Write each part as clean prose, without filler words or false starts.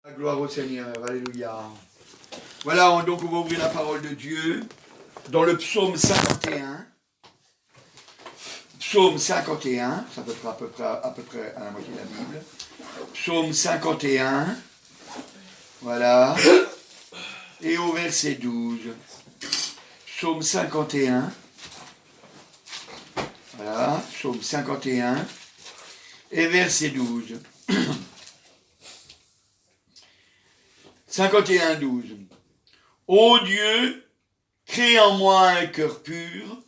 Gloire au Seigneur, alléluia. Voilà, donc on va ouvrir la parole de Dieu dans le psaume 51. Psaume 51, ça peut être à peu près à la moitié de la Bible. Psaume 51, voilà, et au verset 12. Psaume 51, voilà, psaume 51, et verset 12. 51, 12. Ô Dieu, crée en moi un cœur pur,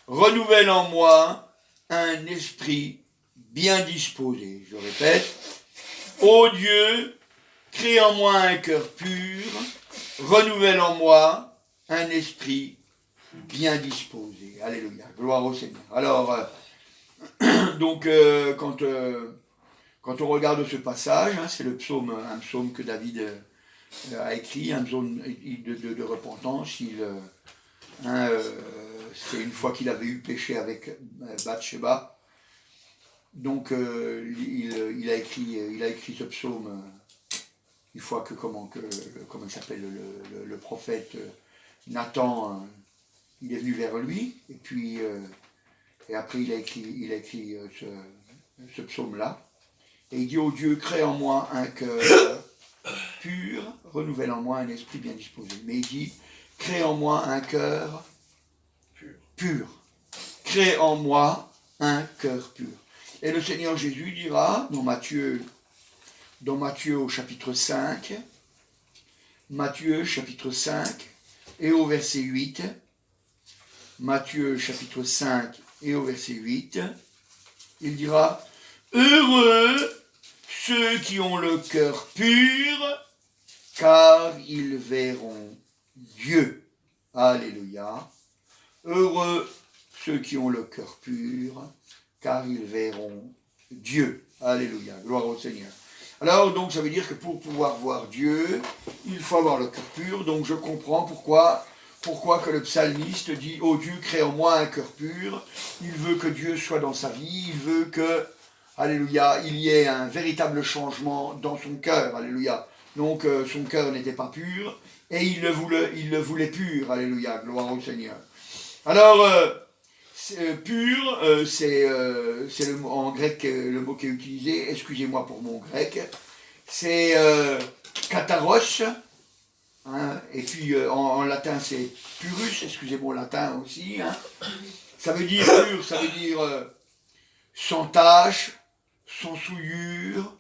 renouvelle en moi un esprit bien disposé. Je répète, ô Dieu, crée en moi un cœur pur, renouvelle en moi un esprit bien disposé. Alléluia, gloire au Seigneur. Alors, quand on regarde ce passage, c'est un psaume que David a écrit, un psaume de repentance. C'est une fois qu'il avait eu péché avec Bathsheba. Donc il a écrit ce psaume une fois que comment il s'appelle le prophète Nathan, il est venu vers lui, et puis et après il a écrit ce psaume-là. Et il dit, ô Dieu, crée en moi un cœur pur, renouvelle en moi un esprit bien disposé. Mais il dit, crée en moi un cœur pur. Crée en moi un cœur pur. Et le Seigneur Jésus dira, dans Matthieu au chapitre 5, Matthieu chapitre 5 et au verset 8, Matthieu chapitre 5 et au verset 8, il dira, heureux ceux qui ont le cœur pur, car ils verront Dieu. Alléluia. Heureux ceux qui ont le cœur pur, car ils verront Dieu. Alléluia. Gloire au Seigneur. Alors, donc, ça veut dire que pour pouvoir voir Dieu, il faut avoir le cœur pur. Donc, je comprends pourquoi que le psalmiste dit, ô Dieu, crée en moi un cœur pur. Il veut que Dieu soit dans sa vie. Il veut que, alléluia, il y ait un véritable changement dans son cœur. Alléluia. Donc, son cœur n'était pas pur et il le voulait pur. Alléluia. Gloire au Seigneur. Alors, pur, c'est en grec le mot qui est utilisé, excusez-moi pour mon grec, c'est kataros, et puis en latin c'est purus, excusez mon latin aussi, ça veut dire pur, ça veut dire sans tache, sans souillure,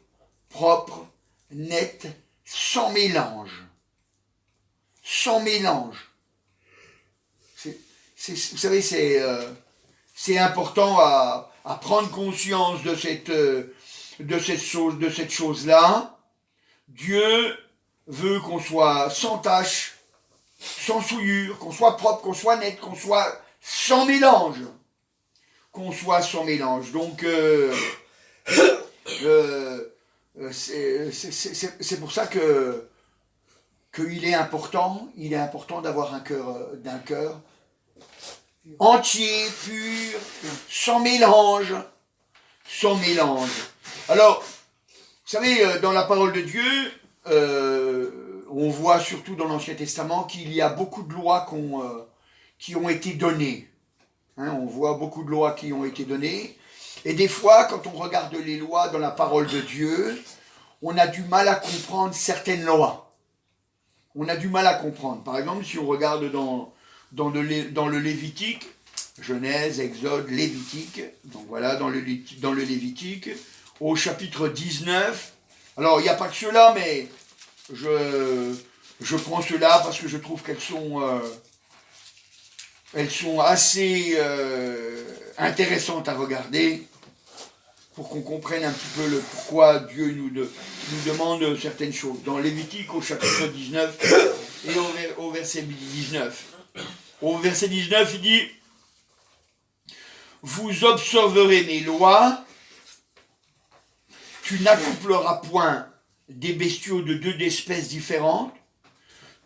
propre, net, sans mélange. Sans mélange. Vous savez, c'est important à prendre conscience de cette chose-là. Dieu veut qu'on soit sans tache, sans souillure, qu'on soit propre, qu'on soit net, qu'on soit sans mélange. Qu'on soit sans mélange. Donc, c'est pour ça qu'il est important d'avoir un cœur entier, pur, sans mélange. Alors, vous savez, dans la parole de Dieu, on voit surtout dans l'Ancien Testament qu'il y a beaucoup de lois qui ont été données. On voit beaucoup de lois qui ont été données. Et des fois, quand on regarde les lois dans la parole de Dieu, on a du mal à comprendre certaines lois. On a du mal à comprendre. Par exemple, si on regarde dans le Lévitique, Genèse, Exode, Lévitique, donc voilà, dans le Lévitique, au chapitre 19, alors il n'y a pas que ceux-là, mais je prends ceux-là parce que je trouve qu'elles sont assez intéressantes à regarder, pour qu'on comprenne un petit peu pourquoi Dieu nous demande certaines choses. Dans Lévitique, au chapitre 19, et au verset 19. Au verset 19, il dit, vous observerez mes lois, tu n'accoupleras point des bestiaux de deux espèces différentes,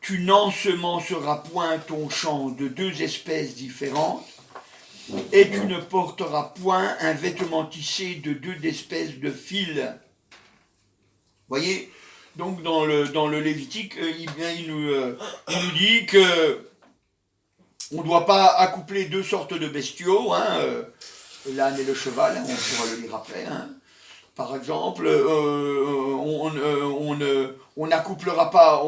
tu n'ensemenceras point ton champ de deux espèces différentes, et tu ne porteras point un vêtement tissé de deux espèces de fils. Voyez, Donc dans le Lévitique, il nous dit que on ne doit pas accoupler deux sortes de bestiaux, hein, l'âne et le cheval, hein, on pourra le lire après. Hein. Par exemple, on n'accouplera pas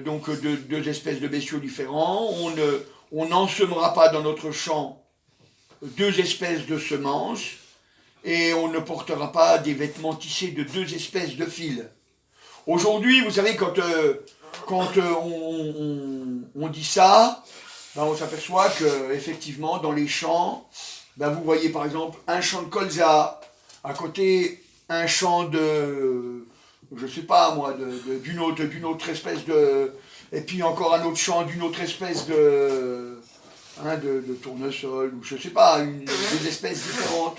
donc deux espèces de bestiaux différents. On n'ensemera pas dans notre champ deux espèces de semences et on ne portera pas des vêtements tissés de deux espèces de fils. Aujourd'hui, vous savez, quand on dit ça, ben on s'aperçoit que effectivement dans les champs, ben vous voyez par exemple un champ de colza, à côté un champ de, je sais pas moi, d'une autre espèce de, et puis encore un autre champ d'une autre espèce de tournesol, ou je sais pas, des espèces différentes.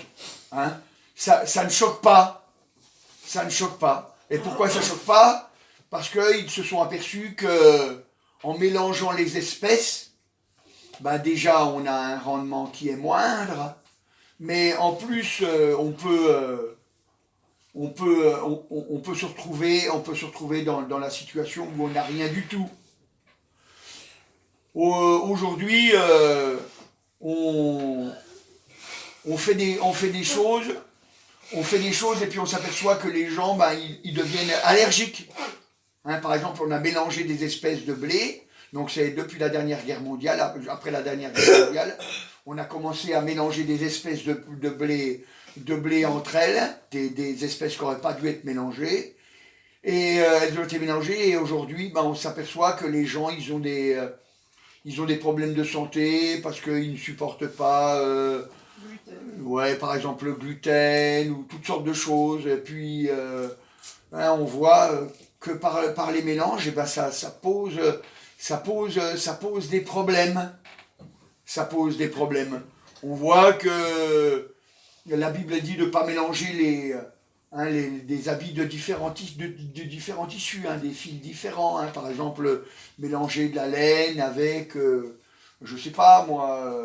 Hein. Ça ne choque pas. Ça ne choque pas. Et pourquoi ça ne choque pas? Parce qu'ils se sont aperçus que en mélangeant les espèces, bah déjà on a un rendement qui est moindre, mais en plus on peut se retrouver dans la situation où on n'a rien du tout. Aujourd'hui, on fait des choses, et puis on s'aperçoit que les gens, ben, ils deviennent allergiques. Hein, par exemple, on a mélangé des espèces de blé, donc c'est depuis la dernière guerre mondiale, après la dernière guerre mondiale, on a commencé à mélanger des espèces de blé entre elles, des espèces qui n'auraient pas dû être mélangées, et elles ont été mélangées, et aujourd'hui, ben, on s'aperçoit que les gens, ils ont des problèmes de santé parce qu'ils ne supportent pas, ouais, par exemple le gluten ou toutes sortes de choses. Et puis, hein, on voit que par les mélanges, eh ben ça pose des problèmes. Ça pose des problèmes. On voit que la Bible dit de ne pas mélanger des habits de différents tissus, hein, des fils différents. Hein. Par exemple, mélanger de la laine avec, je sais pas moi,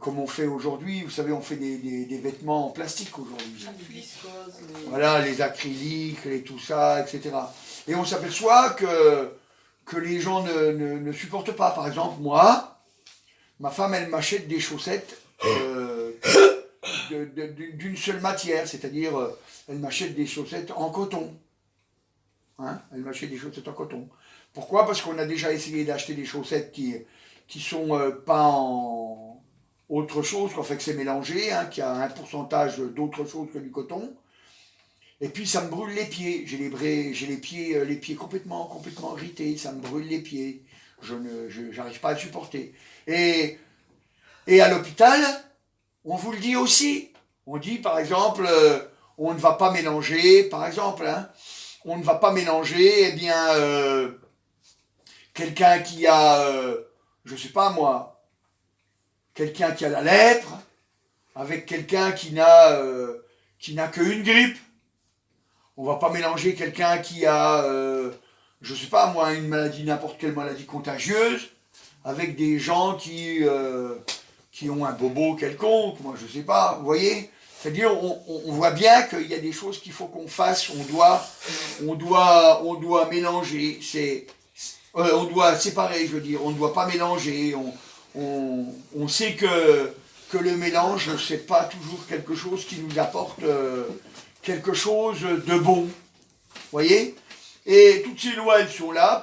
comme on fait aujourd'hui. Vous savez, on fait des vêtements en plastique aujourd'hui. Voilà, les acryliques et tout ça, etc. Et on s'aperçoit que les gens ne supportent pas. Par exemple, moi, ma femme, elle m'achète des chaussettes d'une seule matière, c'est-à-dire elle m'achète des chaussettes en coton. Hein, elle m'achète des chaussettes en coton. Pourquoi? Parce qu'on a déjà essayé d'acheter des chaussettes qui sont pas en autre chose, qu'en fait que c'est mélangé, hein, qui a un pourcentage d'autre chose que du coton. Et puis ça me brûle les pieds. J'ai les pieds complètement irrités. Ça me brûle les pieds. J'arrive pas à le supporter. Et à l'hôpital, on vous le dit aussi. On dit par exemple, on ne va pas mélanger, par exemple, hein, on ne va pas mélanger, eh bien, quelqu'un qui a, je sais pas moi, quelqu'un qui a la lèpre, avec quelqu'un qui n'a qu'une grippe. On va pas mélanger quelqu'un qui a, je sais pas moi, une maladie, n'importe quelle maladie contagieuse, avec des gens qui ont un bobo quelconque, moi je sais pas, vous voyez. C'est-à-dire, on voit bien qu'il y a des choses qu'il faut qu'on fasse, on doit mélanger, on doit séparer, je veux dire, on ne doit pas mélanger, on sait que le mélange, c'est pas toujours quelque chose qui nous apporte quelque chose de bon, vous voyez. Et toutes ces lois, elles sont là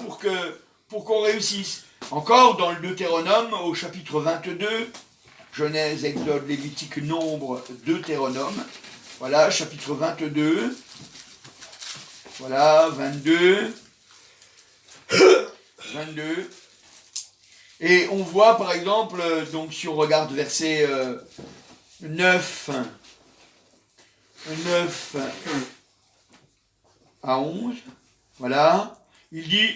pour qu'on réussisse. Encore dans le Deutéronome, au chapitre 22, Genèse, Exode, Lévitique, Nombre, Deutéronome. Voilà, chapitre 22. Voilà, 22. 22. Et on voit par exemple, donc si on regarde verset 9 à 11, voilà, il dit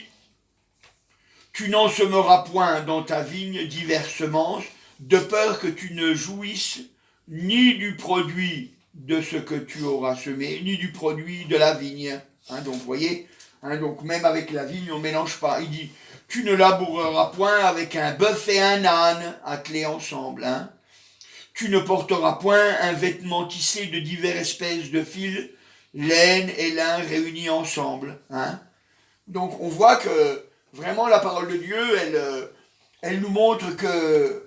« Tu n'ensemeras point dans ta vigne diverses semences, de peur que tu ne jouisses ni du produit de ce que tu auras semé, ni du produit de la vigne. » Hein, donc, vous voyez, hein, donc même avec la vigne, on ne mélange pas. Il dit, tu ne laboureras point avec un bœuf et un âne attelés ensemble. Hein. Tu ne porteras point un vêtement tissé de diverses espèces de fils laine et lin réunis ensemble. Hein. Donc on voit que vraiment la parole de Dieu, elle nous montre que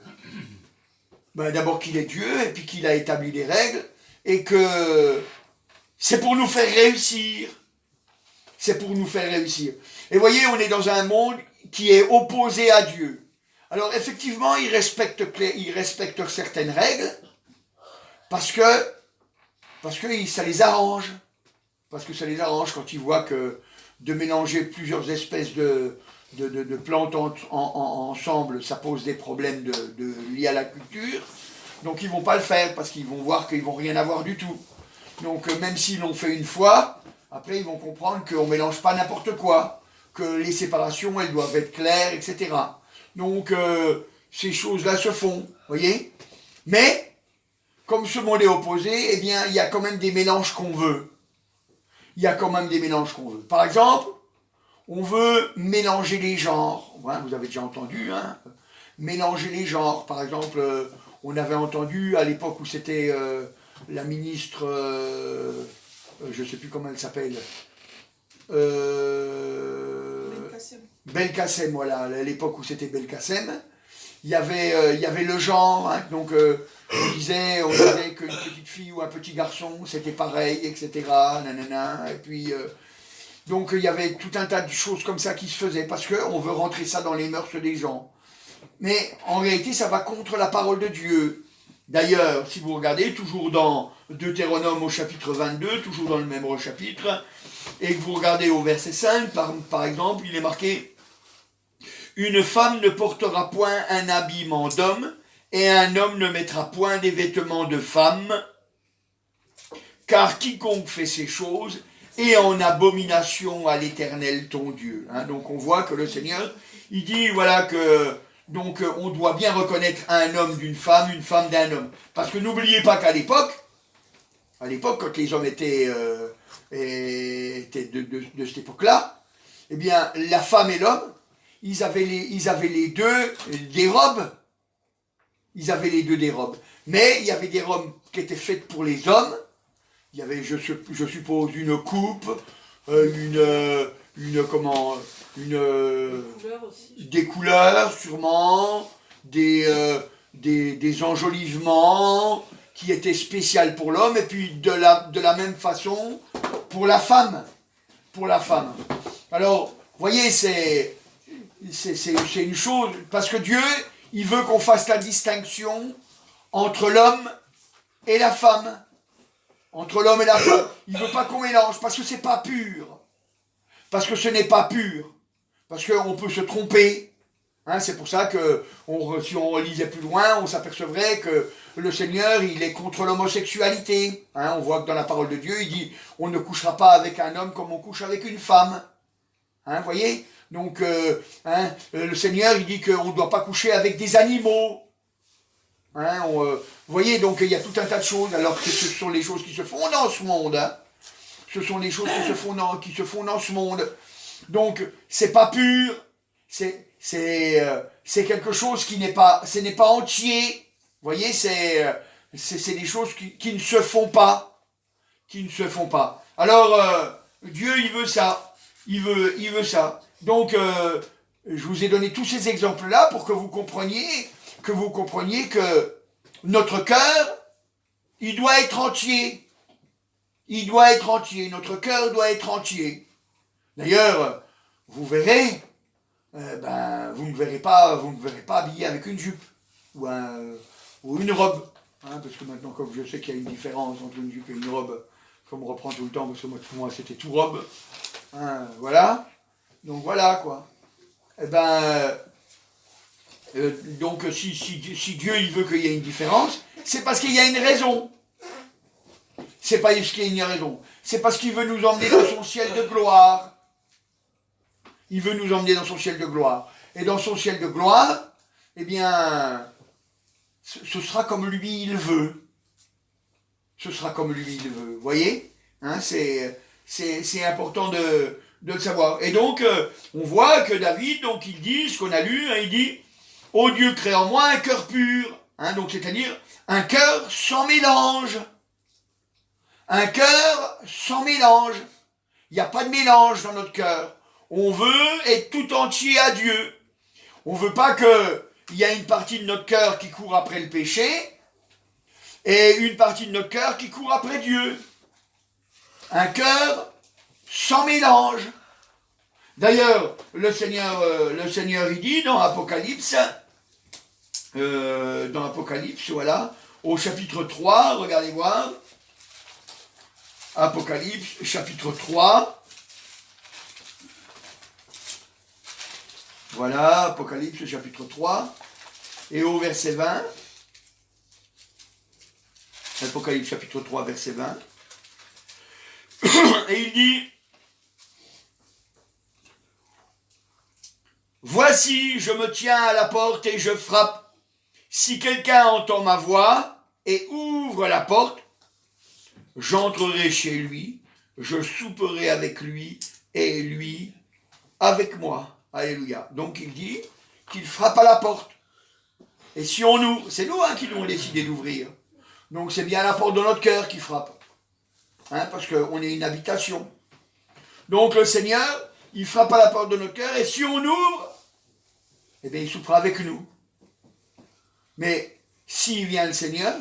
d'abord qu'il est Dieu et puis qu'il a établi des règles et que c'est pour nous faire réussir. C'est pour nous faire réussir. Et voyez, on est dans un monde qui est opposé à Dieu. Alors effectivement, il respecte certaines règles parce que ça les arrange. Parce que ça les arrange quand ils voient que de mélanger plusieurs espèces de plantes ensemble, ça pose des problèmes liés à la culture. Donc ils ne vont pas le faire parce qu'ils vont voir qu'ils ne vont rien avoir du tout. Donc même s'ils l'ont fait une fois, après ils vont comprendre qu'on ne mélange pas n'importe quoi, que les séparations elles doivent être claires, etc. Donc ces choses-là se font, voyez. Mais comme ce monde est opposé, eh bien il y a quand même des mélanges qu'on veut. Il y a quand même des mélanges qu'on veut. Par exemple, on veut mélanger les genres. Ouais, vous avez déjà entendu, hein, mélanger les genres. Par exemple, on avait entendu à l'époque où c'était la ministre, je ne sais plus comment elle s'appelle, Belkacem, voilà, à l'époque où c'était Belkacem, il y avait le genre, hein, donc on disait qu'une petite fille ou un petit garçon, c'était pareil, etc. Nanana, et puis, donc il y avait tout un tas de choses comme ça qui se faisaient, parce qu'on veut rentrer ça dans les mœurs des gens. Mais en réalité, ça va contre la parole de Dieu. D'ailleurs, si vous regardez, toujours dans Deutéronome au chapitre 22, toujours dans le même chapitre, et que vous regardez au verset 5, par exemple, il est marqué « Une femme ne portera point un habillement d'homme, et un homme ne mettra point des vêtements de femme, car quiconque fait ces choses est en abomination à l'Éternel ton Dieu. » Hein, donc on voit que le Seigneur, il dit voilà que donc on doit bien reconnaître un homme d'une femme, une femme d'un homme. Parce que n'oubliez pas qu'à l'époque, quand les hommes étaient de cette époque-là, eh bien la femme et l'homme, ils avaient les deux des robes. Ils avaient les deux des robes. Mais il y avait des robes qui étaient faites pour les hommes. Il y avait, je suppose, une coupe, des couleurs sûrement, des enjolivements qui étaient spéciales pour l'homme, et puis de la même façon pour la femme. Alors, vous voyez, c'est une chose, parce que Dieu, il veut qu'on fasse la distinction entre l'homme et la femme. Entre l'homme et la femme. Il ne veut pas qu'on mélange, parce que c'est pas pur. Parce que ce n'est pas pur. Parce qu'on peut se tromper. Hein, c'est pour ça que si on lisait plus loin, on s'apercevrait que le Seigneur, il est contre l'homosexualité. Hein, on voit que dans la parole de Dieu, il dit on ne couchera pas avec un homme comme on couche avec une femme. Hein, vous voyez? Donc, le Seigneur, il dit qu'on ne doit pas coucher avec des animaux. Hein, vous voyez, donc il y a tout un tas de choses, alors que ce sont les choses qui se font dans ce monde. Hein. Ce sont les choses qui se font dans ce monde. Donc, c'est pas pur, c'est quelque chose qui n'est pas, ce n'est pas entier. Vous voyez, c'est des choses qui ne se font pas. Qui ne se font pas. Alors, Dieu, il veut ça. Il veut ça. Donc, je vous ai donné tous ces exemples-là pour que vous compreniez que notre cœur, il doit être entier. Il doit être entier. Notre cœur doit être entier. D'ailleurs, vous verrez, vous ne me verrez pas habillé avec une jupe ou une robe. Hein, parce que maintenant, comme je sais qu'il y a une différence entre une jupe et une robe, comme on reprend tout le temps, parce que pour moi c'était tout robe. Hein, voilà. Donc voilà quoi. Donc si Dieu il veut qu'il y ait une différence, c'est parce qu'il y a une raison. C'est pas parce qu'il y a une raison. C'est parce qu'il veut nous emmener dans son ciel de gloire. Il veut nous emmener dans son ciel de gloire. Et dans son ciel de gloire, eh bien, ce sera comme lui il veut. Ce sera comme lui il veut. Vous voyez, hein, c'est important de le savoir. Et donc, on voit que David, donc il dit, ce qu'on a lu, hein, il dit « Ô Dieu, crée en moi un cœur pur hein, », donc c'est-à-dire un cœur sans mélange. un cœur sans mélange. Il n'y a pas de mélange dans notre cœur. On veut être tout entier à Dieu. On ne veut pas qu'il y ait une partie de notre cœur qui court après le péché et une partie de notre cœur qui court après Dieu. Un cœur sans mélange. D'ailleurs, le Seigneur il dit dans Apocalypse, voilà, au chapitre 3, regardez voir, Apocalypse, chapitre 3, voilà, Apocalypse, chapitre 3, et au verset 20, Apocalypse, chapitre 3, verset 20, et il dit, voici, je me tiens à la porte et je frappe. Si quelqu'un entend ma voix et ouvre la porte, j'entrerai chez lui, je souperai avec lui et lui avec moi. Alléluia. Donc il dit qu'il frappe à la porte. Et si on ouvre, c'est nous qui nous avons décidé d'ouvrir. Donc c'est bien la porte de notre cœur qui frappe. Parce qu'on est une habitation. Donc le Seigneur, il frappe à la porte de notre cœur et si on ouvre, eh bien il soupera avec nous. Mais s'il vient le Seigneur,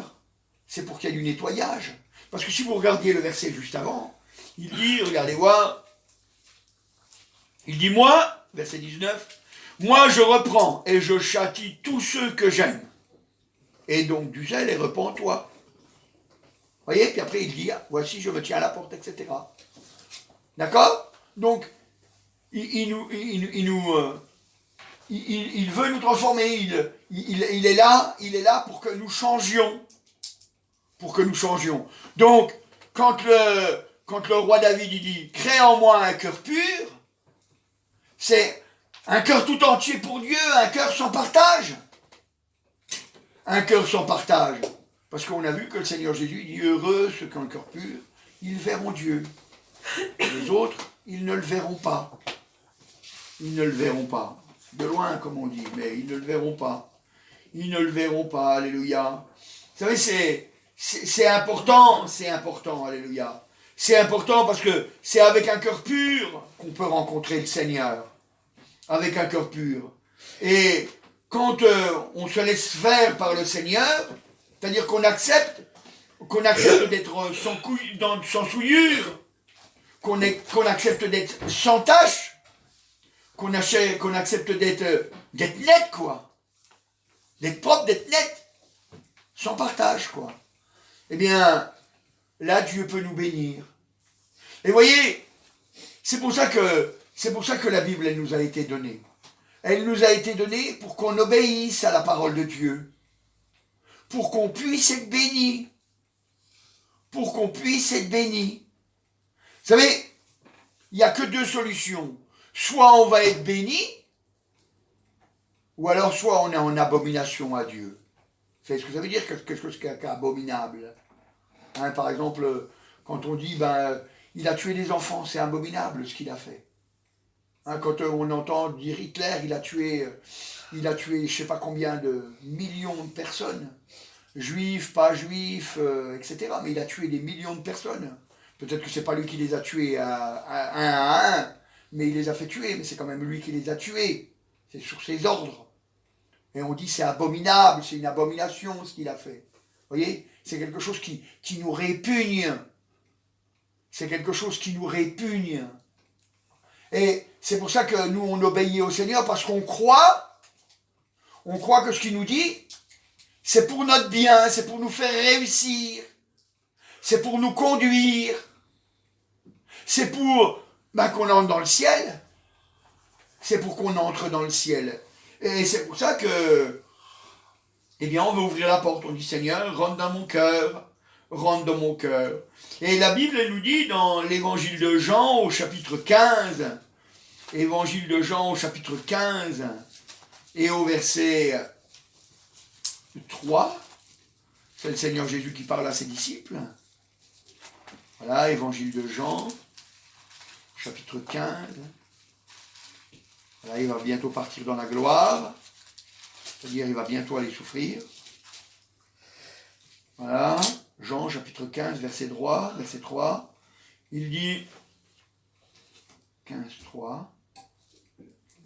c'est pour qu'il y ait du nettoyage. Parce que si vous regardiez le verset juste avant, il dit, regardez voir, il dit moi, verset 19, moi je reprends et je châtie tous ceux que j'aime. Et donc du zèle et repens-toi. Vous voyez, puis après il dit, voici je me tiens à la porte, etc. D'accord? Donc, il veut nous transformer, il est là pour que nous changions. Pour que nous changions. Donc, quand le roi David il dit, crée en moi un cœur pur, c'est un cœur tout entier pour Dieu, un cœur sans partage. Un cœur sans partage. Parce qu'on a vu que le Seigneur Jésus dit, heureux ceux qui ont le cœur pur, ils verront Dieu. Les autres, ils ne le verront pas. Ils ne le verront pas. De loin, comme on dit, mais ils ne le verront pas. Ils ne le verront pas, alléluia. Vous savez, c'est important, alléluia. C'est important parce que c'est avec un cœur pur qu'on peut rencontrer le Seigneur. Avec un cœur pur. Et quand on se laisse faire par le Seigneur, c'est-à-dire qu'on accepte d'être sans souillure, qu'on accepte d'être sans tache, qu'on accepte d'être net, quoi. D'être propre, d'être net, sans partage, quoi. Eh bien, là, Dieu peut nous bénir. Et voyez, c'est pour ça que la Bible, elle nous a été donnée. Elle nous a été donnée pour qu'on obéisse à la parole de Dieu. Pour qu'on puisse être béni. Pour qu'on puisse être béni. Vous savez, il n'y a que deux solutions. Soit on va être béni, ou alors soit on est en abomination à Dieu. Vous savez ce que ça veut dire, quelque chose qui est abominable? Par exemple, quand on dit, il a tué des enfants, c'est abominable ce qu'il a fait. Quand on entend dire Hitler, il a tué je ne sais pas combien de millions de personnes, juifs, pas juifs, etc. Mais il a tué des millions de personnes. Peut-être que c'est pas lui qui les a tués à un, mais il les a fait tuer, mais c'est quand même lui qui les a tués. C'est sur ses ordres. Et on dit c'est abominable, c'est une abomination ce qu'il a fait. Vous voyez, c'est quelque chose qui nous répugne. C'est quelque chose qui nous répugne. Et c'est pour ça que nous, on obéit au Seigneur, parce qu'on croit que ce qu'il nous dit, c'est pour notre bien, c'est pour nous faire réussir, c'est pour nous conduire, c'est pour qu'on entre dans le ciel, c'est pour qu'on entre dans le ciel. Et c'est pour ça que, eh bien, on veut ouvrir la porte, on dit Seigneur, rentre dans mon cœur, rentre dans mon cœur. Et la Bible, elle nous dit dans l'évangile de Jean au chapitre 15, évangile de Jean au chapitre 15 et au verset 3, c'est le Seigneur Jésus qui parle à ses disciples. Voilà, évangile de Jean, chapitre 15. Voilà, il va bientôt partir dans la gloire, c'est-à-dire il va bientôt aller souffrir. Voilà, Jean chapitre 15, verset 3, il dit 15, 3.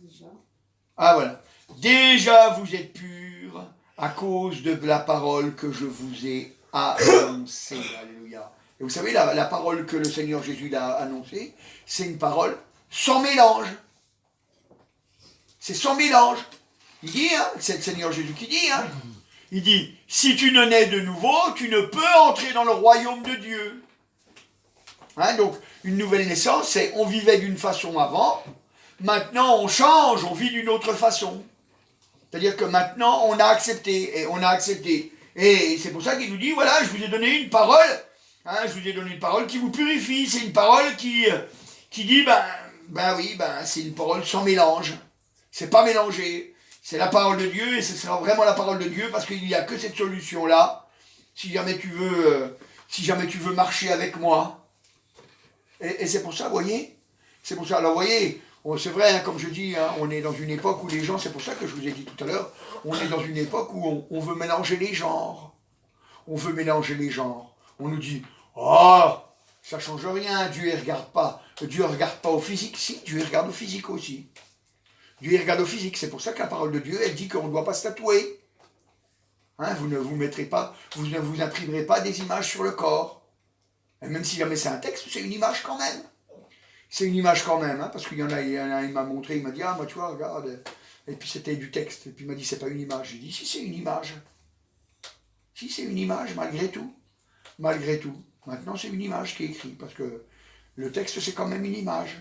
Déjà. Ah voilà. Déjà vous êtes purs à cause de la parole que je vous ai annoncée. Alléluia. Et vous savez, la parole que le Seigneur Jésus a annoncée, c'est une parole sans mélange. C'est sans mélange. Il dit, hein, c'est le Seigneur Jésus qui dit, hein, il dit, si tu ne nais de nouveau, tu ne peux entrer dans le royaume de Dieu. Hein, donc, une nouvelle naissance, c'est on vivait d'une façon avant, maintenant on change, on vit d'une autre façon. C'est-à-dire que maintenant on a accepté, et on a accepté. Et c'est pour ça qu'il nous dit, voilà, je vous ai donné une parole, hein, je vous ai donné une parole qui vous purifie, c'est une parole qui dit, oui, c'est une parole sans mélange. C'est pas mélangé. C'est la parole de Dieu et ce sera vraiment la parole de Dieu parce qu'il n'y a que cette solution-là. Si jamais tu veux marcher avec moi. Et c'est pour ça, vous voyez. C'est pour ça. Alors, vous voyez, c'est vrai, hein, comme je dis, hein, on est dans une époque où les gens, c'est pour ça que je vous ai dit tout à l'heure, on est dans une époque où on veut mélanger les genres. On veut mélanger les genres. On nous dit, oh, ça change rien, Dieu ne regarde pas. Dieu ne regarde pas au physique. Si, Dieu regarde au physique aussi. Dieu regarde au physique, c'est pour ça que la parole de Dieu, elle dit qu'on ne doit pas se tatouer. Hein, vous ne vous mettrez pas, vous ne vous imprimerez pas des images sur le corps. Et même si jamais c'est un texte, c'est une image quand même. C'est une image quand même, hein, parce qu'il y en a, il m'a montré, il m'a dit, ah, moi tu vois, regarde. Et puis c'était du texte, et puis il m'a dit, c'est pas une image. J'ai dit, si c'est une image. Si c'est une image, malgré tout. Malgré tout. Maintenant, c'est une image qui est écrite, parce que le texte, c'est quand même une image.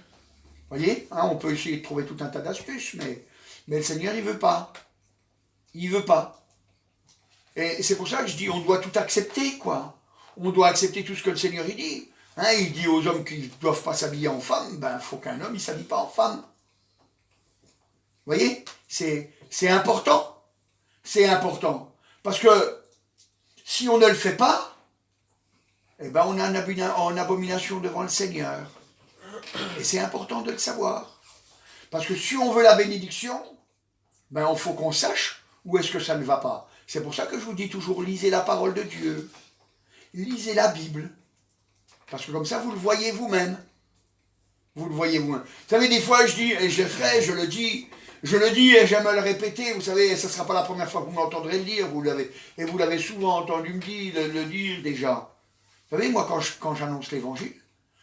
Vous voyez, hein, on peut essayer de trouver tout un tas d'astuces, mais le Seigneur, il ne veut pas. Il ne veut pas. Et c'est pour ça que je dis, on doit tout accepter, quoi. On doit accepter tout ce que le Seigneur, il dit. Hein, il dit aux hommes qu'ils ne doivent pas s'habiller en femme, il faut qu'un homme, il ne s'habille pas en femme. Vous voyez, c'est important. C'est important. Parce que si on ne le fait pas, eh ben on est en abomination devant le Seigneur. Et c'est important de le savoir. Parce que si on veut la bénédiction, il faut qu'on sache où est-ce que ça ne va pas. C'est pour ça que je vous dis toujours, lisez la parole de Dieu. Lisez la Bible. Parce que comme ça, vous le voyez vous-même. Vous le voyez vous-même. Vous savez, des fois, je dis, et je le ferai, je le dis et j'aime le répéter. Vous savez, ce ne sera pas la première fois que vous m'entendrez le dire. Vous l'avez souvent entendu le dire déjà. Vous savez, moi, quand j'annonce l'évangile,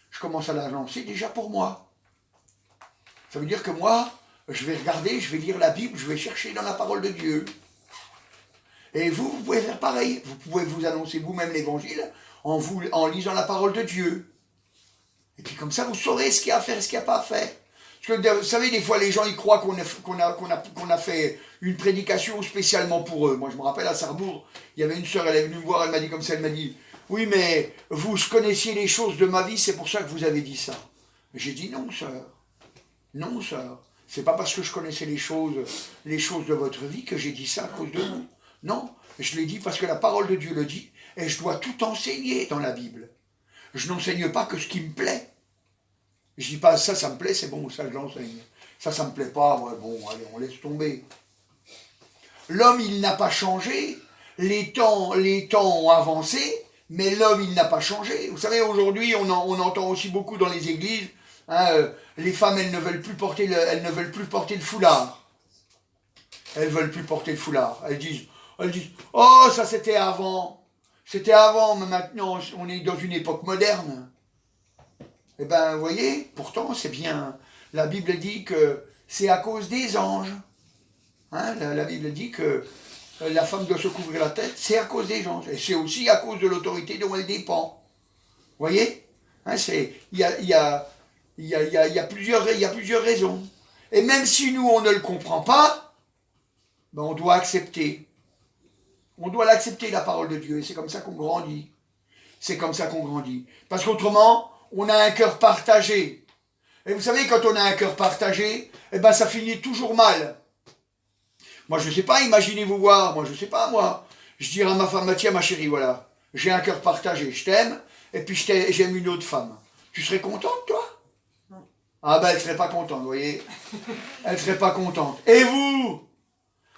je commence à l'annoncer déjà pour moi. Ça veut dire que moi, je vais regarder, je vais lire la Bible, je vais chercher dans la parole de Dieu. Et vous pouvez faire pareil. Vous pouvez vous annoncer vous-même l'évangile en lisant la parole de Dieu. Et puis comme ça, vous saurez ce qu'il y a à faire et ce qu'il n'y a pas à faire. Parce que vous savez, des fois, les gens, ils croient qu'on a fait une prédication spécialement pour eux. Moi, je me rappelle à Sarrebourg, il y avait une sœur, elle est venue me voir, elle m'a dit comme ça, elle m'a dit, oui, mais vous connaissiez les choses de ma vie, c'est pour ça que vous avez dit ça. J'ai dit non, sœur. Non, sœur. C'est pas parce que je connaissais les choses de votre vie que j'ai dit ça à cause de vous. Non, je l'ai dit parce que la parole de Dieu le dit, et je dois tout enseigner dans la Bible. Je n'enseigne pas que ce qui me plaît. Je dis pas ça me plaît, c'est bon, ça je l'enseigne. Ça me plaît pas, ouais, bon, allez, on laisse tomber. L'homme, il n'a pas changé, les temps ont avancé, mais l'homme, il n'a pas changé. Vous savez, aujourd'hui, on entend aussi beaucoup dans les églises, hein, les femmes, elles ne veulent plus porter le foulard. Elles veulent plus porter le foulard. Elles disent, oh, ça c'était avant. C'était avant, mais maintenant, on est dans une époque moderne. Eh bien, vous voyez, pourtant, c'est bien. La Bible dit que c'est à cause des anges. Hein, la Bible dit que la femme doit se couvrir la tête, c'est à cause des anges. Et c'est aussi à cause de l'autorité dont elle dépend. Vous voyez, hein, il y a plusieurs raisons. Et même si nous, on ne le comprend pas, ben on doit accepter. On doit l'accepter, la parole de Dieu. Et c'est comme ça qu'on grandit. C'est comme ça qu'on grandit. Parce qu'autrement, on a un cœur partagé. Et vous savez, quand on a un cœur partagé, eh ben ça finit toujours mal. Moi, je ne sais pas, imaginez-vous voir, moi, je ne sais pas, moi. Je dirais à ma femme, tiens, ma chérie, voilà, j'ai un cœur partagé, je t'aime, et puis j'aime une autre femme. Tu serais contente, toi? Non. Ah ben, elle ne serait pas contente, vous voyez. Elle ne serait pas contente. Et vous?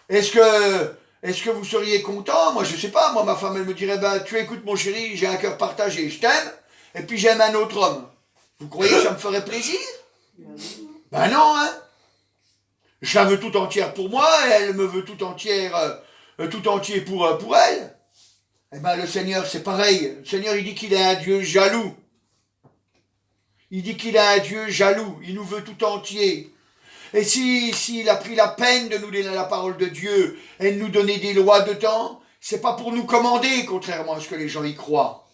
Est-ce que est-ce que vous seriez content? Moi, je sais pas. Moi, ma femme, elle me dirait, ben, tu écoutes, mon chéri, j'ai un cœur partagé, je t'aime, et puis j'aime un autre homme. Vous croyez que ça me ferait plaisir? Ben non, hein. Je la veux tout entière pour moi, et elle me veut tout entière, tout entier pour elle. Eh ben, le Seigneur, c'est pareil. Le Seigneur, il dit qu'il est un Dieu jaloux. Il dit qu'il est un Dieu jaloux. Il nous veut tout entier. Et s'il a pris la peine de nous donner la parole de Dieu et de nous donner des lois de temps, c'est pas pour nous commander, contrairement à ce que les gens y croient.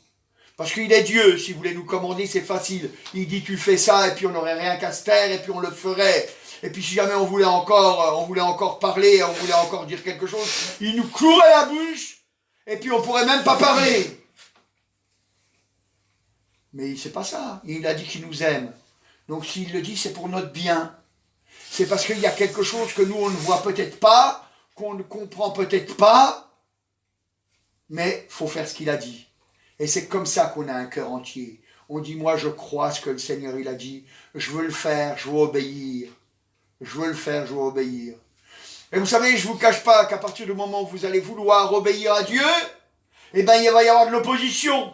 Parce qu'il est Dieu, s'il voulait nous commander, c'est facile. Il dit tu fais ça, et puis on n'aurait rien qu'à se taire, et puis on le ferait. Et puis si jamais on voulait encore parler, on voulait encore dire quelque chose, il nous clouerait la bouche, et puis on pourrait même pas parler. Mais c'est pas ça. Il a dit qu'il nous aime. Donc s'il le dit, c'est pour notre bien. C'est parce qu'il y a quelque chose que nous, on ne voit peut-être pas, qu'on ne comprend peut-être pas, mais il faut faire ce qu'il a dit. Et c'est comme ça qu'on a un cœur entier. On dit, moi, je crois ce que le Seigneur, il a dit. Je veux le faire, je veux obéir. Je veux le faire, je veux obéir. Et vous savez, je ne vous cache pas qu'à partir du moment où vous allez vouloir obéir à Dieu, eh bien, il va y avoir de l'opposition.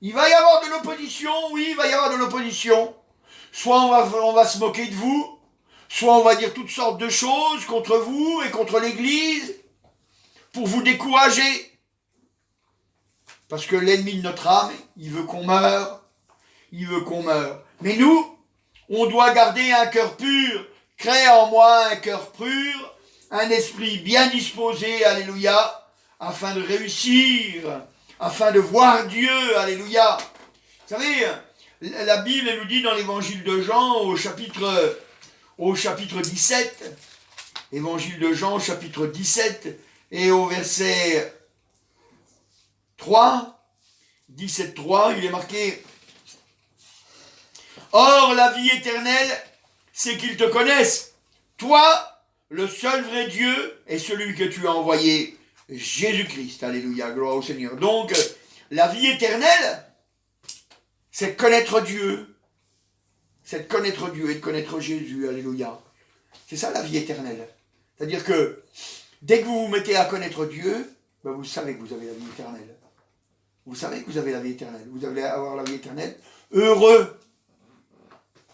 Il va y avoir de l'opposition, oui, il va y avoir de l'opposition. Soit on va se moquer de vous, soit on va dire toutes sortes de choses contre vous et contre l'Église pour vous décourager. Parce que l'ennemi de notre âme, il veut qu'on meure. Il veut qu'on meure. Mais nous, on doit garder un cœur pur. Crée en moi un cœur pur, un esprit bien disposé, alléluia, afin de réussir, afin de voir Dieu, alléluia. Vous savez, la Bible elle nous dit dans l'évangile de Jean au chapitre 17, évangile de Jean, chapitre 17, et au verset 3, 17.3, il est marqué « Or, la vie éternelle, c'est qu'ils te connaissent, toi, le seul vrai Dieu, et celui que tu as envoyé, Jésus-Christ. » Alléluia, gloire au Seigneur. Donc, la vie éternelle, c'est de connaître Dieu. C'est de connaître Dieu et de connaître Jésus. Alléluia. C'est ça la vie éternelle. C'est-à-dire que, dès que vous vous mettez à connaître Dieu, ben vous savez que vous avez la vie éternelle. Vous savez que vous avez la vie éternelle. Vous allez avoir la vie éternelle heureux.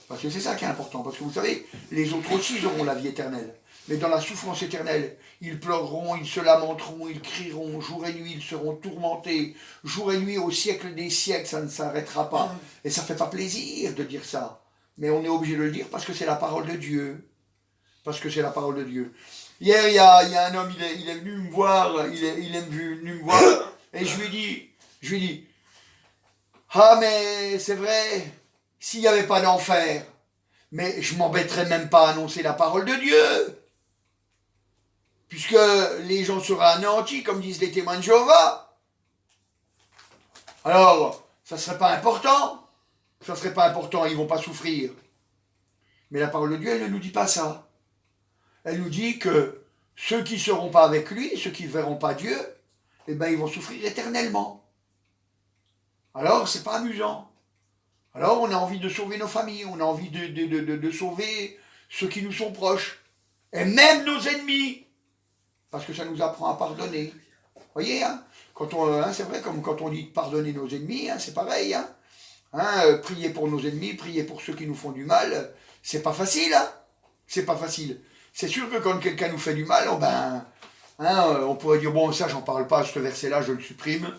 Parce que c'est ça qui est important. Parce que vous savez, les autres aussi ils auront la vie éternelle. Mais dans la souffrance éternelle, ils pleureront, ils se lamenteront, ils crieront, jour et nuit, ils seront tourmentés. Jour et nuit, au siècle des siècles, ça ne s'arrêtera pas. Et ça ne fait pas plaisir de dire ça. Mais on est obligé de le dire parce que c'est la parole de Dieu. Parce que c'est la parole de Dieu. Hier, il y a un homme, il est venu me voir, il est venu me voir, et je lui ai dit, ah mais c'est vrai, s'il n'y avait pas d'enfer, mais je m'embêterais même pas à annoncer la parole de Dieu. Puisque les gens seraient anéantis, comme disent les témoins de Jéhovah. Alors, ça ne serait pas important. Ça ne serait pas important, ils ne vont pas souffrir. Mais la parole de Dieu, elle ne nous dit pas ça. Elle nous dit que ceux qui ne seront pas avec lui, ceux qui ne verront pas Dieu, eh bien, ils vont souffrir éternellement. Alors, c'est pas amusant. Alors, on a envie de sauver nos familles, on a envie de sauver ceux qui nous sont proches. Et même nos ennemis. Parce que ça nous apprend à pardonner. Vous voyez, hein, c'est vrai, comme quand on dit pardonner nos ennemis, hein, c'est pareil. Prier pour nos ennemis, prier pour ceux qui nous font du mal, c'est pas facile. Hein, c'est pas facile. C'est sûr que quand quelqu'un nous fait du mal, on pourrait dire, bon, ça, j'en parle pas, ce verset-là, je le supprime.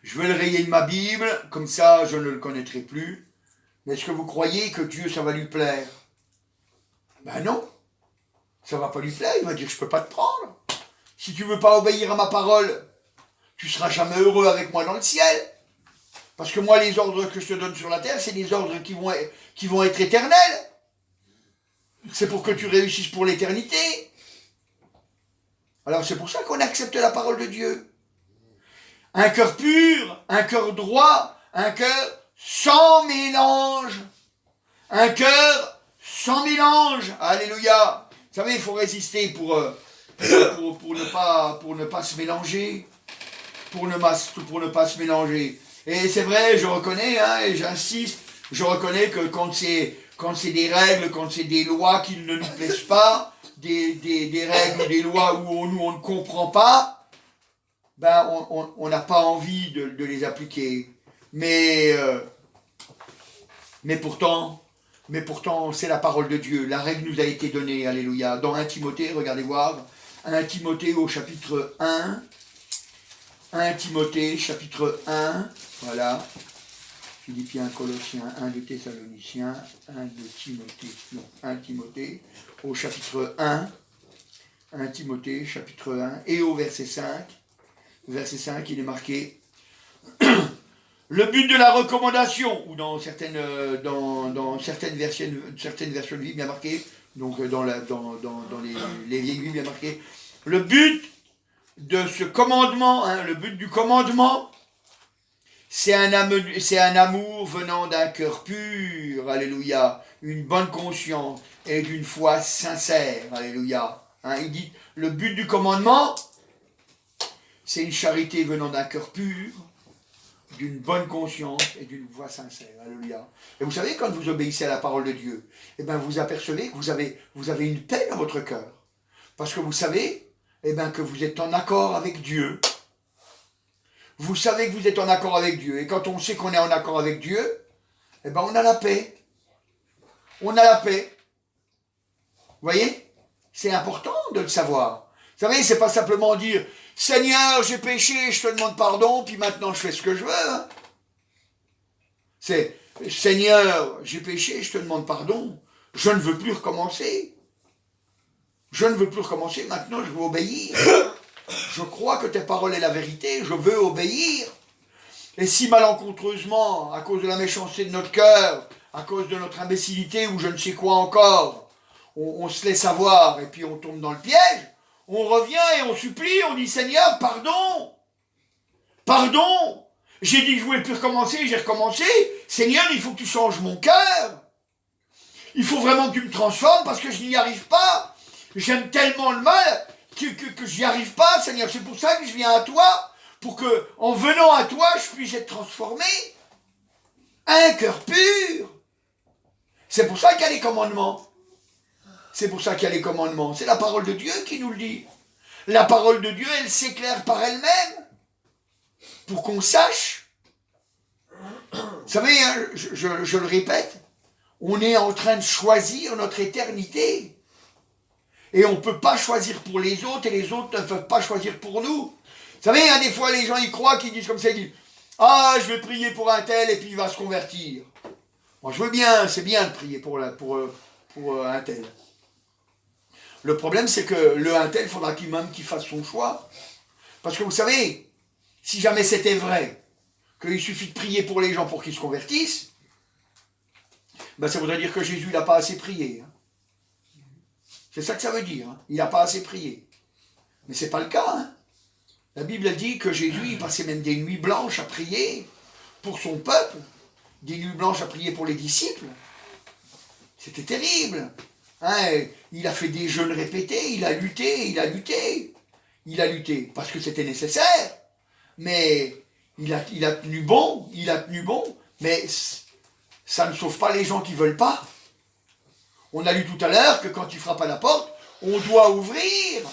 Je vais le rayer de ma Bible, comme ça, je ne le connaîtrai plus. Mais est-ce que vous croyez que Dieu, ça va lui plaire? Ben non. Ça va pas lui plaire, il va dire, je peux pas te prendre. Si tu veux pas obéir à ma parole, tu seras jamais heureux avec moi dans le ciel. Parce que moi, les ordres que je te donne sur la terre, c'est des ordres qui vont être éternels. C'est pour que tu réussisses pour l'éternité. Alors c'est pour ça qu'on accepte la parole de Dieu. Un cœur pur, un cœur droit, un cœur sans mélange. Un cœur sans mélange. Alléluia. Vous savez, il faut résister pour ne pas se mélanger. Pour ne pas se mélanger. Et c'est vrai, je reconnais, et j'insiste, je reconnais que quand c'est des règles, quand c'est des lois qui ne nous plaisent pas, des règles, des lois où on ne comprend pas, ben on n'a pas envie de les appliquer. Mais pourtant, c'est la parole de Dieu. La règle nous a été donnée, alléluia. Dans 1 Timothée, regardez voir, 1 Timothée au chapitre 1, 1 Timothée, chapitre 1, voilà. Philippiens, Colossiens, 1 de Thessaloniciens, 1 de Timothée, non, 1 Timothée, au chapitre 1, 1 Timothée, chapitre 1, et au verset 5, il est marqué le but de la recommandation, ou dans certaines versions de Bible, bien marqué, donc dans les vieilles Bibles, bien marqué, le but de ce commandement, le but du commandement, c'est un amour venant d'un cœur pur, alléluia, une bonne conscience et d'une foi sincère, alléluia. Il dit, le but du commandement, c'est une charité venant d'un cœur pur, d'une bonne conscience et d'une foi sincère, alléluia. Et vous savez, quand vous obéissez à la parole de Dieu, eh bien vous apercevez que vous avez une paix dans votre cœur. Parce que vous savez, eh bien, que vous êtes en accord avec Dieu. Vous savez que vous êtes en accord avec Dieu. Et quand on sait qu'on est en accord avec Dieu, eh bien on a la paix. On a la paix. Vous voyez? C'est important de le savoir. Vous savez, c'est pas simplement dire « Seigneur, j'ai péché, je te demande pardon, puis maintenant je fais ce que je veux. » C'est « Seigneur, j'ai péché, je te demande pardon, je ne veux plus recommencer. Je ne veux plus recommencer, maintenant je veux obéir. Je crois que ta parole est la vérité, je veux obéir. Et si malencontreusement, à cause de la méchanceté de notre cœur, à cause de notre imbécilité ou je ne sais quoi encore, on se laisse avoir et puis on tombe dans le piège, on revient et on supplie, on dit Seigneur, pardon, pardon, j'ai dit que je voulais plus recommencer, j'ai recommencé, Seigneur, il faut que tu changes mon cœur, il faut vraiment que tu me transformes parce que je n'y arrive pas, j'aime tellement le mal que je n'y arrive pas, Seigneur, c'est pour ça que je viens à toi, pour que, en venant à toi, je puisse être transformé, un cœur pur. C'est pour ça qu'il y a les commandements. C'est pour ça qu'il y a les commandements. C'est la parole de Dieu qui nous le dit. La parole de Dieu, elle s'éclaire par elle-même. Pour qu'on sache. Vous savez, hein, je le répète, on est en train de choisir notre éternité. Et on ne peut pas choisir pour les autres et les autres ne peuvent pas choisir pour nous. Vous savez, hein, des fois les gens y croient, qu'ils disent comme ça, ils disent « Ah, je vais prier pour un tel et puis il va se convertir. » Moi je veux bien, c'est bien de prier pour un tel. Le problème, c'est que le un tel, il faudra qu'il fasse son choix. Parce que vous savez, si jamais c'était vrai, qu'il suffit de prier pour les gens pour qu'ils se convertissent, ben ça voudrait dire que Jésus n'a pas assez prié. Hein. C'est ça que ça veut dire. Hein. Il n'a pas assez prié. Mais ce n'est pas le cas. Hein. La Bible a dit que Jésus, il passait même des nuits blanches à prier pour son peuple, des nuits blanches à prier pour les disciples. C'était terrible. Hein, il a fait des jeûnes répétés, il a lutté, parce que c'était nécessaire, mais il a tenu bon, mais ça ne sauve pas les gens qui ne veulent pas. On a lu tout à l'heure que quand il frappe à la porte, on doit ouvrir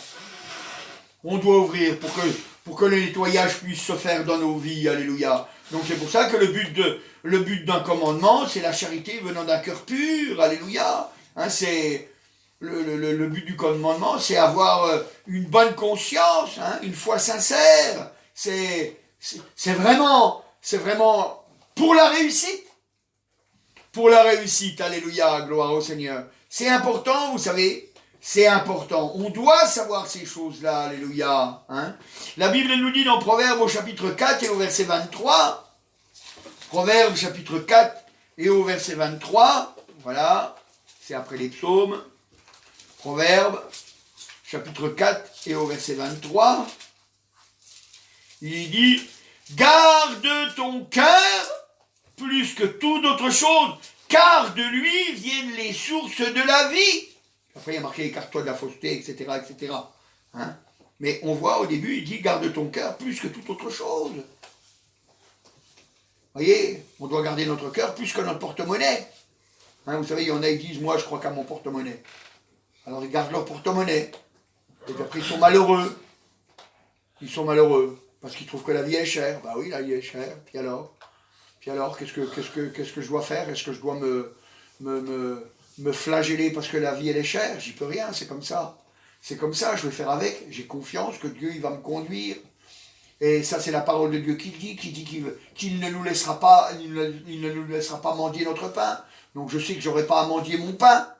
pour que le nettoyage puisse se faire dans nos vies, alléluia. Donc c'est pour ça que le but d'un commandement, c'est la charité venant d'un cœur pur, alléluia. Hein, c'est le but du commandement, c'est avoir une bonne conscience, hein, une foi sincère. C'est vraiment pour la réussite. Pour la réussite, alléluia, gloire au Seigneur. C'est important, vous savez, c'est important. On doit savoir ces choses-là, alléluia. Hein. La Bible nous dit dans Proverbes au chapitre 4 et au verset 23, Proverbes chapitre 4 et au verset 23, voilà, c'est après les psaumes, Proverbes, chapitre 4 et au verset 23, il dit « Garde ton cœur plus que toute autre chose, car de lui viennent les sources de la vie. » Après, il y a marqué « Écarte-toi de la fausseté, etc. etc. Hein. Mais on voit au début, il dit « Garde ton cœur plus que toute autre chose. » Vous voyez, on doit garder notre cœur plus que notre porte-monnaie. Hein, vous savez, il y en a qui disent « Moi, je crois qu'à mon porte-monnaie. » Alors ils gardent leur porte-monnaie. Et puis après ils sont malheureux. Ils sont malheureux. Parce qu'ils trouvent que la vie est chère. Bah oui, la vie est chère. Puis alors, qu'est-ce que je dois faire? Est-ce que je dois me flageller parce que la vie elle est chère? J'y peux rien, c'est comme ça. C'est comme ça, je vais faire avec. J'ai confiance que Dieu il va me conduire. Et ça, c'est la parole de Dieu qui dit qu'il ne nous laissera pas, il ne nous laissera pas mendier notre pain. Donc je sais que j'aurai pas à mendier mon pain.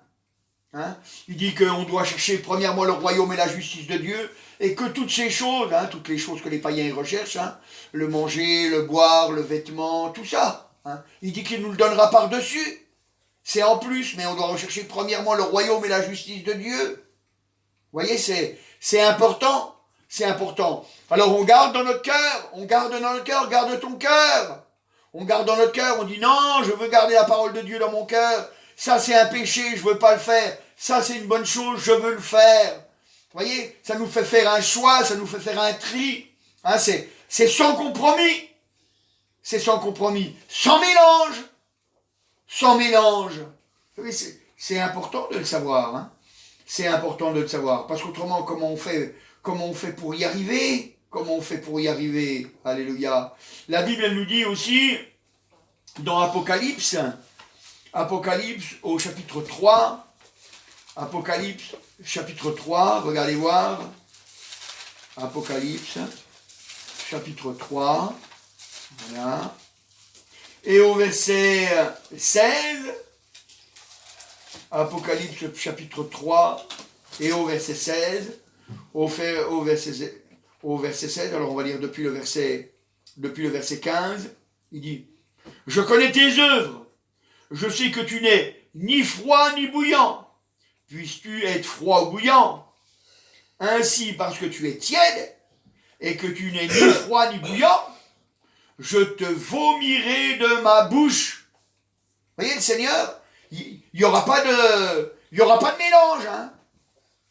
Hein? Il dit qu'on doit chercher premièrement le royaume et la justice de Dieu, et que toutes ces choses, hein, toutes les choses que les païens recherchent, hein, le manger, le boire, le vêtement, tout ça, hein, il dit qu'il nous le donnera par-dessus. C'est en plus, mais on doit rechercher premièrement le royaume et la justice de Dieu. Vous voyez, c'est important. C'est important. Alors on garde dans notre cœur, garde ton cœur. On garde dans notre cœur, on dit non, je veux garder la parole de Dieu dans mon cœur. Ça c'est un péché, je veux pas le faire. Ça c'est une bonne chose, je veux le faire. Vous voyez, ça nous fait faire un choix, ça nous fait faire un tri. Hein, c'est sans compromis. C'est sans compromis. Sans mélange. Sans mélange. Vous voyez, c'est important de le savoir. Hein. C'est important de le savoir. Parce qu'autrement, comment on fait pour y arriver? Comment on fait pour y arriver? Alléluia. La Bible, elle nous dit aussi, dans Apocalypse au chapitre 3, Apocalypse, chapitre 3, regardez voir. Apocalypse, chapitre 3, voilà. Et au verset 16, Apocalypse, chapitre 3, et au verset 16, au verset 16, alors on va lire depuis le verset 15, il dit, « Je connais tes œuvres, je sais que tu n'es ni froid ni bouillant. Puisses-tu être froid ou bouillant? Ainsi, parce que tu es tiède, et que tu n'es ni froid ni bouillant, je te vomirai de ma bouche. » Vous voyez, le Seigneur, il n'y aura pas de mélange. Hein.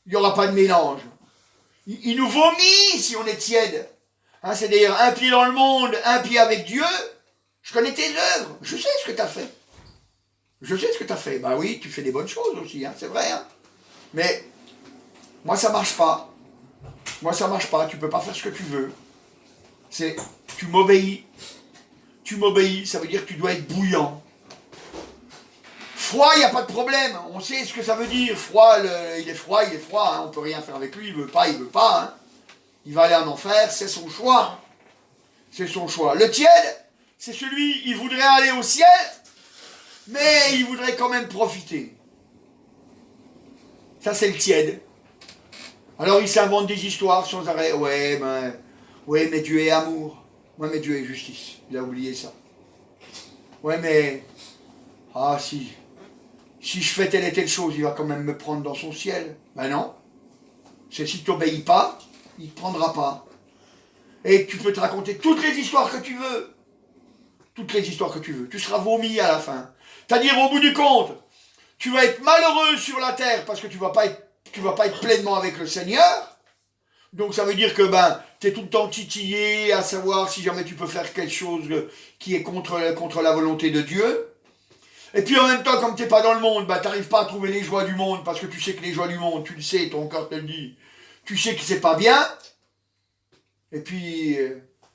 Il n'y aura pas de mélange. Il nous vomit si on est tiède. Hein, c'est d'ailleurs un pied dans le monde, un pied avec Dieu. Je connais tes œuvres, je sais ce que tu as fait. Je sais ce que tu as fait. Bah oui, tu fais des bonnes choses aussi, hein, c'est vrai. Hein. Mais moi, ça marche pas. Moi, ça marche pas. Tu peux pas faire ce que tu veux. Tu m'obéis. Tu m'obéis, ça veut dire que tu dois être bouillant. Froid, il n'y a pas de problème. On sait ce que ça veut dire. Froid, il est froid. Hein. On peut rien faire avec lui. Il veut pas. Hein. Il va aller en enfer. C'est son choix. C'est son choix. Le tiède, c'est celui, il voudrait aller au ciel, mais il voudrait quand même profiter. Ça, c'est le tiède. Alors, il s'invente des histoires sans arrêt. Ouais, mais Dieu est amour. Ouais, mais Dieu est justice. Il a oublié ça. Ouais, mais... Ah, si je fais telle et telle chose, il va quand même me prendre dans son ciel. Ben non. C'est si tu n'obéis pas, il ne te prendra pas. Et tu peux te raconter toutes les histoires que tu veux. Toutes les histoires que tu veux. Tu seras vomi à la fin. C'est-à-dire, au bout du compte, tu vas être malheureux sur la terre parce que tu vas pas être pleinement avec le Seigneur. Donc ça veut dire que tu es tout le temps titillé à savoir si jamais tu peux faire quelque chose qui est contre la volonté de Dieu. Et puis en même temps, comme tu n'es pas dans le monde, tu n'arrives pas à trouver les joies du monde parce que tu sais que les joies du monde, tu le sais, ton cœur te le dit, tu sais que c'est pas bien. Et puis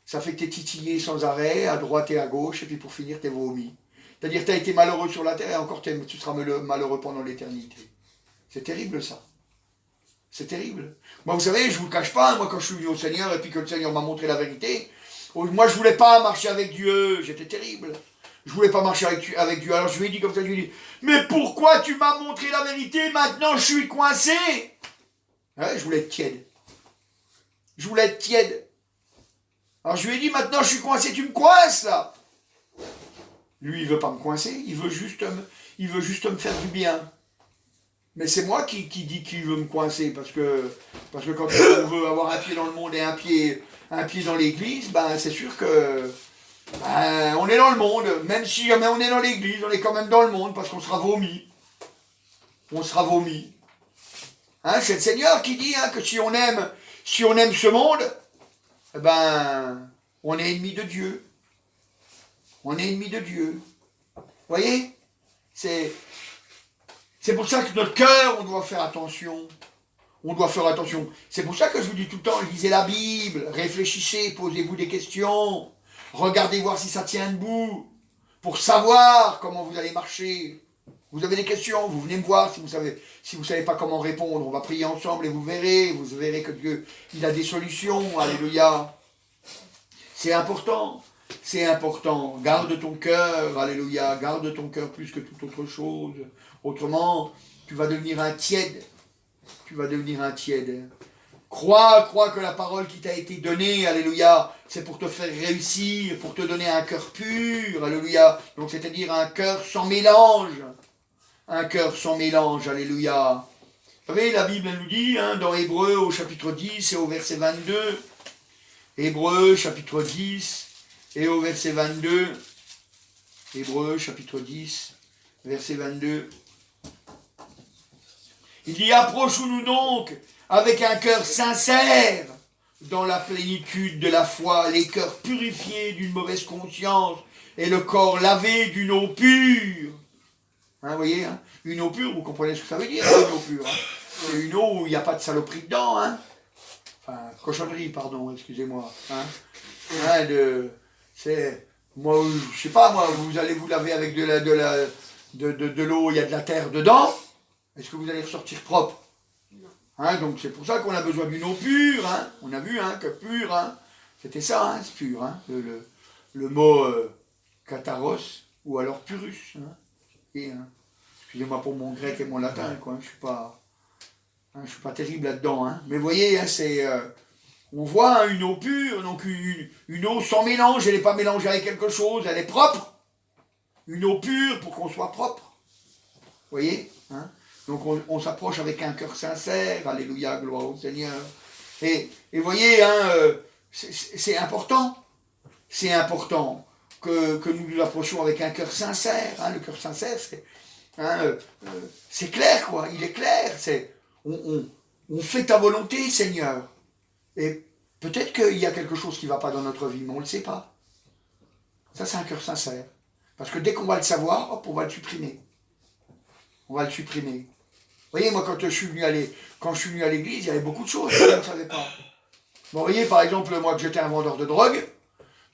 ça fait que tu es titillé sans arrêt, à droite et à gauche, et puis pour finir, tu es vomi. C'est-à-dire que tu as été malheureux sur la terre et encore tu seras malheureux pendant l'éternité. C'est terrible ça. C'est terrible. Moi, vous savez, je ne vous le cache pas, moi quand je suis venu au Seigneur et puis que le Seigneur m'a montré la vérité, moi je ne voulais pas marcher avec Dieu, j'étais terrible. Je ne voulais pas marcher avec Dieu. Alors je lui ai dit comme ça, je lui ai dit, mais pourquoi tu m'as montré la vérité, maintenant je suis coincé? Ouais, je voulais être tiède. Je voulais être tiède. Alors je lui ai dit, maintenant je suis coincé, tu me coinces là. Lui, il veut pas me coincer, il veut juste me faire du bien. Mais c'est moi qui dis qu'il veut me coincer, parce que quand on veut avoir un pied dans le monde et un pied dans l'église, c'est sûr que on est dans le monde. Même si jamais on est dans l'église, on est quand même dans le monde, parce qu'on sera vomi. On sera vomi. Hein, c'est le Seigneur qui dit que si on aime ce monde, on est ennemi de Dieu. On est ennemi de Dieu. Vous voyez? C'est pour ça que notre cœur, on doit faire attention. On doit faire attention. C'est pour ça que je vous dis tout le temps, lisez la Bible, réfléchissez, posez-vous des questions, regardez voir si ça tient debout, pour savoir comment vous allez marcher. Vous avez des questions, vous venez me voir si vous savez pas comment répondre. On va prier ensemble et vous verrez que Dieu, il a des solutions. Alléluia. C'est important. C'est important. Garde ton cœur. Alléluia. Garde ton cœur plus que toute autre chose. Autrement, tu vas devenir un tiède. Tu vas devenir un tiède. Crois que la parole qui t'a été donnée, alléluia, c'est pour te faire réussir, pour te donner un cœur pur, alléluia. Donc c'est-à-dire un cœur sans mélange. Un cœur sans mélange, alléluia. Vous savez, la Bible elle nous dit, dans Hébreux au chapitre 10 et au verset 22, Hébreux chapitre 10 et au verset 22, Hébreux chapitre 10, verset 22, il dit, approchons-nous donc avec un cœur sincère dans la plénitude de la foi, les cœurs purifiés d'une mauvaise conscience et le corps lavé d'une eau pure. Vous voyez, une eau pure, vous comprenez ce que ça veut dire, une eau pure. C'est une eau où il n'y a pas de saloperie dedans. Enfin, cochonnerie, pardon, excusez-moi. Moi, je sais pas, moi, vous allez vous laver avec de l'eau, il y a de la terre dedans. Est-ce que vous allez ressortir propre? Non. Donc c'est pour ça qu'on a besoin d'une eau pure. On a vu que pur, c'était ça, c'est pur. Le mot kataros ou alors purus. Excusez-moi pour mon grec et mon latin, quoi. Je suis pas terrible là-dedans. Mais vous voyez, on voit une eau pure, donc une eau sans mélange, elle n'est pas mélangée avec quelque chose, elle est propre. Une eau pure pour qu'on soit propre. Vous voyez, donc on s'approche avec un cœur sincère, alléluia, gloire au Seigneur. Et vous voyez, c'est important. C'est important que nous nous approchions avec un cœur sincère. Le cœur sincère, c'est clair, quoi. Il est clair. On fait ta volonté, Seigneur. Et peut-être qu'il y a quelque chose qui ne va pas dans notre vie, mais on ne le sait pas. Ça, c'est un cœur sincère. Parce que dès qu'on va le savoir, hop, on va le supprimer. On va le supprimer. Vous voyez, moi, quand je suis venu à l'église, il y avait beaucoup de choses que je ne savais pas. Bon, vous voyez, par exemple, moi, que j'étais un vendeur de drogue,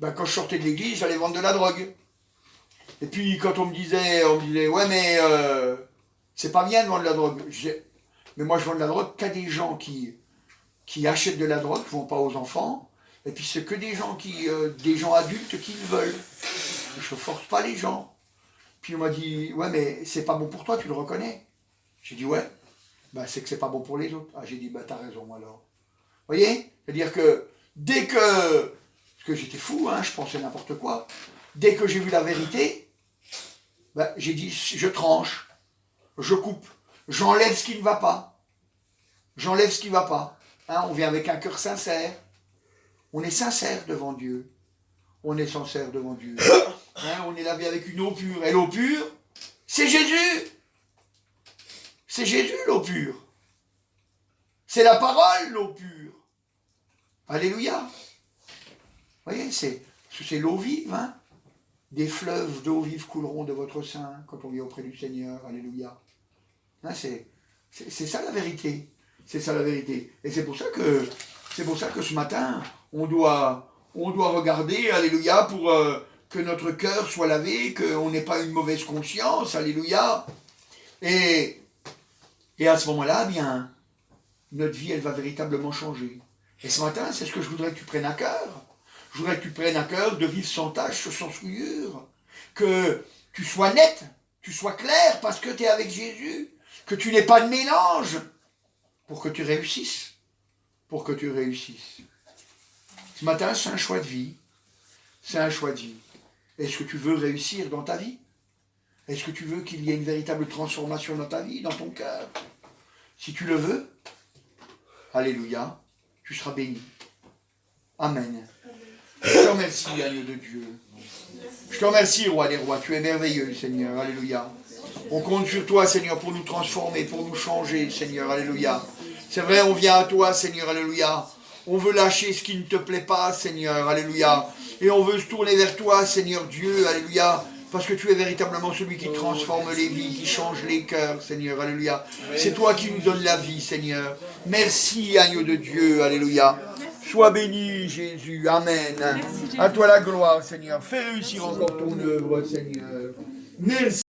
quand je sortais de l'église, j'allais vendre de la drogue. Et puis, quand on me disait, ouais, mais c'est pas bien de vendre de la drogue. Je disais, mais moi, je vends de la drogue qu'à des gens qui achètent de la drogue, qui ne vont pas aux enfants. Et puis, c'est que des gens adultes qui le veulent. Je ne force pas les gens. Puis, on m'a dit, ouais, mais c'est pas bon pour toi, tu le reconnais. J'ai dit, ouais, c'est que c'est pas bon pour les autres. J'ai dit, t'as raison, alors. Vous voyez? C'est-à-dire que dès que... Parce que j'étais fou, je pensais n'importe quoi. Dès que j'ai vu la vérité, j'ai dit, je tranche, je coupe, j'enlève ce qui ne va pas. J'enlève ce qui ne va pas. On vient avec un cœur sincère. On est sincère devant Dieu. On est sincère devant Dieu. On est lavé avec une eau pure. Et l'eau pure, c'est Jésus. C'est Jésus l'eau pure. C'est la parole l'eau pure. Alléluia. Vous voyez, c'est l'eau vive. Des fleuves d'eau vive couleront de votre sein quand on vient auprès du Seigneur. Alléluia. C'est ça la vérité. C'est ça la vérité. Et c'est pour ça que ce matin, on doit regarder, alléluia, pour que notre cœur soit lavé, qu'on n'ait pas une mauvaise conscience, alléluia. Et à ce moment-là, bien, notre vie, elle va véritablement changer. Et ce matin, c'est ce que je voudrais que tu prennes à cœur. Je voudrais que tu prennes à cœur de vivre sans tache, sans souillure. Que tu sois net, tu sois clair, parce que tu es avec Jésus. Que tu n'aies pas de mélange. Pour que tu réussisses. Pour que tu réussisses. Ce matin, c'est un choix de vie. C'est un choix de vie. Est-ce que tu veux réussir dans ta vie? Est-ce que tu veux qu'il y ait une véritable transformation dans ta vie, dans ton cœur? Si tu le veux, alléluia, tu seras béni. Amen. Je te remercie, agneau de Dieu. Je te remercie, roi des rois. Tu es merveilleux, Seigneur. Alléluia. On compte sur toi, Seigneur, pour nous transformer, pour nous changer, Seigneur. Alléluia. C'est vrai, on vient à toi, Seigneur. Alléluia. On veut lâcher ce qui ne te plaît pas, Seigneur. Alléluia. Et on veut se tourner vers toi, Seigneur Dieu. Alléluia. parce que tu es véritablement celui qui transforme les vies, qui change les cœurs, Seigneur, alléluia. C'est toi qui nous donnes la vie, Seigneur. Merci, agneau de Dieu, alléluia. Sois béni, Jésus, amen. À toi la gloire, Seigneur. Fais réussir encore ton œuvre, Seigneur. Merci.